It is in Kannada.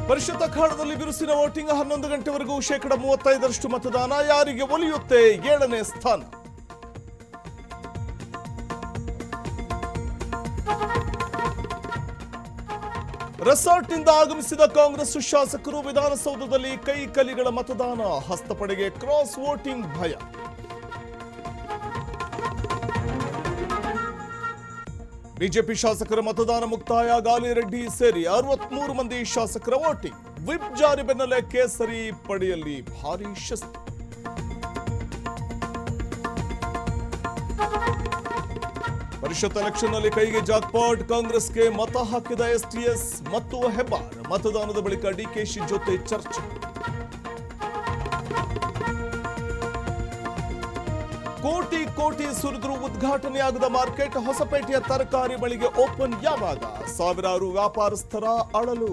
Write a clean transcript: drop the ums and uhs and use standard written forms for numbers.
ಪರಿಷತ್ ಅಖಾಡದಲ್ಲಿ ಬಿರುಸಿನ ವೋಟಿಂಗ್ 11 ಗಂಟೆವರೆಗೂ 35% ಮತದಾನ. ಯಾರಿಗೆ ಒಲಿಯುತ್ತೆ 7ನೇ ಸ್ಥಾನ? ರೆಸಾರ್ಟ್ನಿಂದ ಆಗಮಿಸಿದ ಕಾಂಗ್ರೆಸ್ ಶಾಸಕರು ವಿಧಾನಸೌಧದಲ್ಲಿ ಕೈ ಕಲಿಗಳ ಮತದಾನ. ಹಸ್ತಪಡೆಗೆ ಕ್ರಾಸ್ ವೋಟಿಂಗ್ ಭಯ. ಬಿಜೆಪಿ ಶಾಸಕರ ಮತದಾನ ಮುಕ್ತಾಯ. ಗಾಲಿರೆಡ್ಡಿ ಸೇರಿ 63 ಮಂದಿ ಶಾಸಕರ ವೋಟಿಂಗ್. ವಿಪ್ ಜಾರಿ ಬೆನ್ನಲ್ಲೇ ಕೇಸರಿ ಪಡೆಯಲ್ಲಿ ಭಾರೀ ಶಸ್ತು. ಪರಿಷತ್ ಎಲೆಕ್ಷನ್ನಲ್ಲಿ ಕೈಗೆ ಜಾಕ್ಪಾಟ್. ಕಾಂಗ್ರೆಸ್ಗೆ ಮತ ಹಾಕಿದ ಎಸ್ಟಿಎಸ್ ಮತ್ತು ಹೆಬ್ಬಾರ್. ಮತದಾನದ ಬಳಿಕ ಡಿಕೆಶಿ ಜೊತೆ ಚರ್ಚೆ. ಕೋಟಿ ಕೋಟಿ ಸುರಿದ್ರು ಉದ್ಘಾಟನೆಯಾಗದ ಮಾರ್ಕೆಟ್. ಹೊಸಪೇಟೆಯ ತರಕಾರಿ ಮಳಿಗೆ ಓಪನ್ ಯಾವಾಗ? ಸಾವಿರಾರು ವ್ಯಾಪಾರಸ್ಥರ ಅಳಲು.